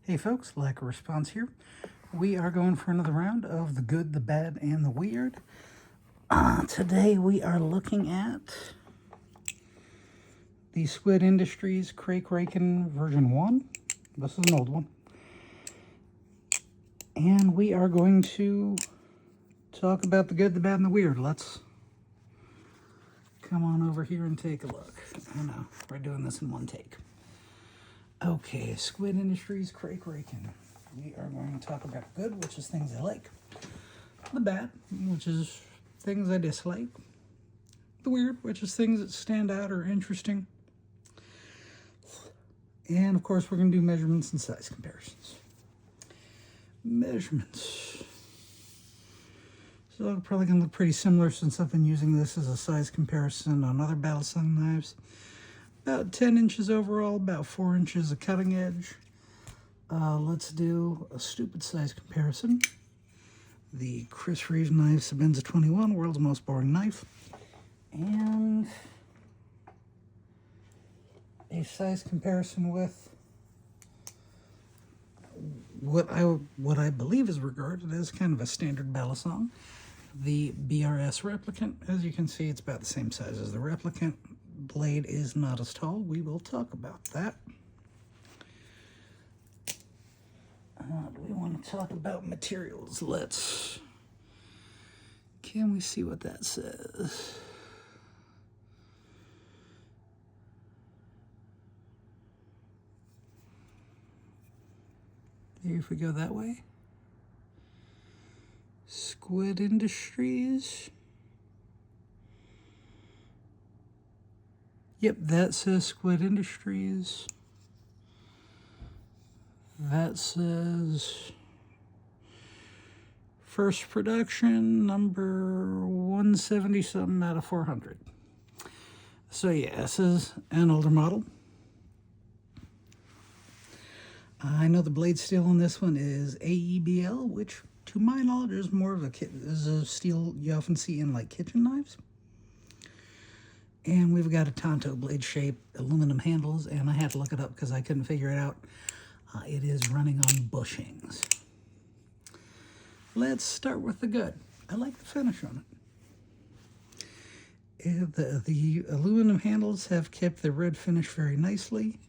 Hey folks, lack of response here. We are going for another round of the good, the bad, and the weird. Today we are looking at the Squid Industries Krake Raken version 1. This is an old one. And we are going to talk about the good, the bad, and the weird. Let's come on over here and take a look. I know, we're doing this in one take. Okay, Squid Industries Krake Raken. We are going to talk about good, which is things I like. The bad, which is things I dislike. The weird, which is things that stand out or interesting. And of course, we're going to do measurements and size comparisons. Measurements. So they're probably going to look pretty similar since I've been using this as a size comparison on other battle song knives. About 10 inches overall, about 4 inches of cutting edge. Let's do a stupid size comparison. The Chris Reeves knife, Sabenza 21, world's most boring knife. And a size comparison with what I believe is regarded as kind of a standard battle song. The BRS Replicant. As you can see, it's about the same size as the Replicant. Blade is not as tall. We will talk about that. Do we want to talk about materials? Can we see what that says? Maybe if we go that way. Squid Industries. Yep, that says Squid Industries. That says first production, number 170 something out of 400. So yeah, this is an older model. I know the blade steel on this one is AEBL, which to my knowledge is more of a steel you often see in like kitchen knives. And we've got a Tonto blade shape, aluminum handles, and I had to look it up because I couldn't figure it out. It is running on bushings. Let's start with the good. I like the finish on it. The aluminum handles have kept the red finish very nicely.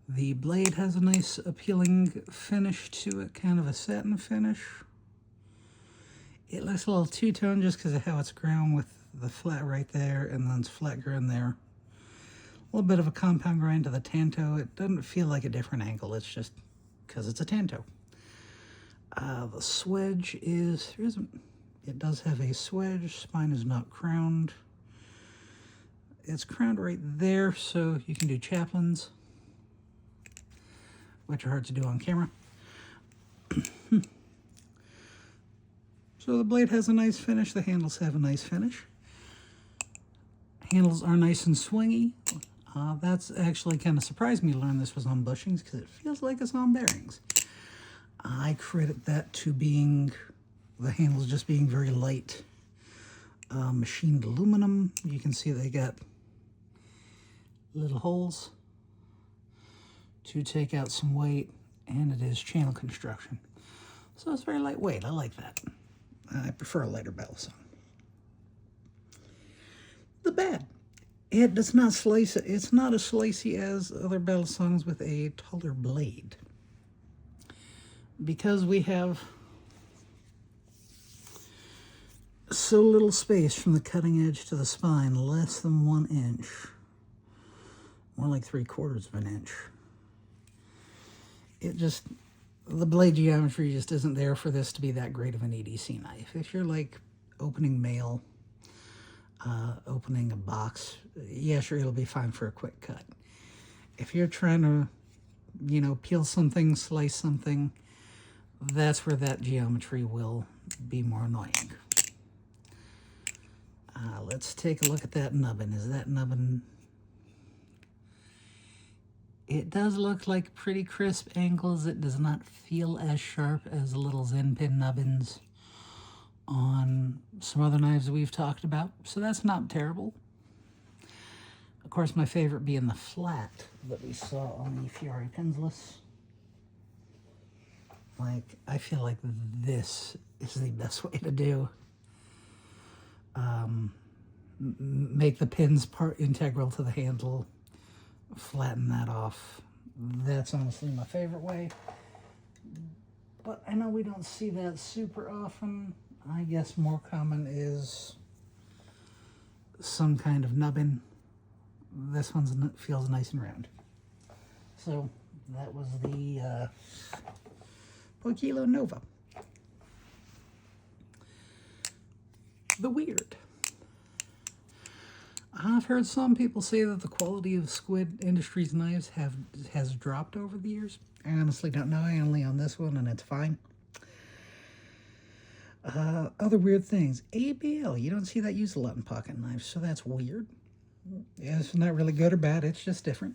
The blade has a nice appealing finish to it, kind of a satin finish. It looks a little two-tone just because of how it's ground with the flat right there and then it's flat grind there. A little bit of a compound grind to the Tanto. It doesn't feel like a different angle. It's just because it's a Tanto. The swedge is, it does have a swedge. Spine is not crowned. It's crowned right there, so you can do chaplains, which are hard to do on camera. So the blade has a nice finish. The handles have a nice finish. Handles are nice and swingy. That's actually kind of surprised me to learn this was on bushings because it feels like it's on bearings. I credit that to being the handles just being very light. Machined aluminum. You can see they got little holes to take out some weight, and it is channel construction. So it's very lightweight. I like that. I prefer a lighter battle song. The bad. It does not slice. It's not as slicey as other battle songs with a taller blade. Because we have so little space from the cutting edge to the spine, less than 1 inch. More like 3/4 of an inch. The blade geometry just isn't there for this to be that great of an EDC knife. If you're like opening mail, opening a box, yeah, sure, it'll be fine for a quick cut. If you're trying to, peel something, slice something, that's where that geometry will be more annoying. Let's take a look at that nubbin. Is that nubbin? It does look like pretty crisp angles. It does not feel as sharp as the little Zen pin nubbins on some other knives we've talked about, so that's not terrible. Of course, my favorite being the flat that we saw on the Fiore Pensless. Like, I feel like this is the best way to do. Make the pins part integral to the handle, flatten that off. That's honestly my favorite way. But I know we don't see that super often. I guess more common is some kind of nubbin. This one feels nice and round. So that was the Poikilo Nova. The weird. I've heard some people say that the quality of Squid Industries knives has dropped over the years. I honestly don't know. I only own this one, and it's fine. Other weird things. ABL. You don't see that used a lot in pocket knives, so that's weird. It's not really good or bad. It's just different.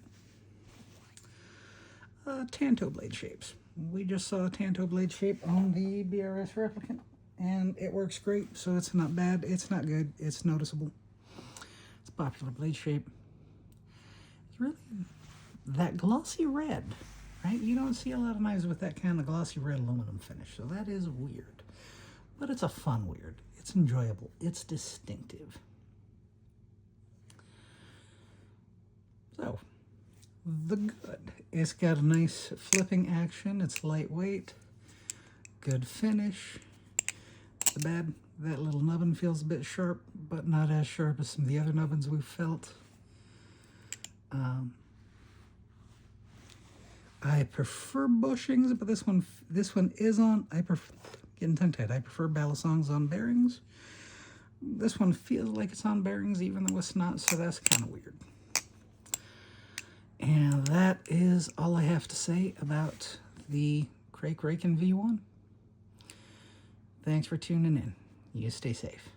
Tanto blade shapes. We just saw a Tanto blade shape on the BRS Replicant, and it works great, so it's not bad. It's not good. It's noticeable. It's a popular blade shape. It's really that glossy red, right? You don't see a lot of knives with that kind of glossy red aluminum finish, so that is weird. But it's a fun weird. It's enjoyable. It's distinctive. So, the good. It's got a nice flipping action. It's lightweight. Good finish. The bad, that little nubbin feels a bit sharp, but not as sharp as some of the other nubbins we've felt. I prefer bushings, but this one is on. Getting tongue-tied. I prefer balisongs on bearings. This one feels like it's on bearings, even though it's not, so that's kind of weird. And that is all I have to say about the Krake Raken V1. Thanks for tuning in. You stay safe.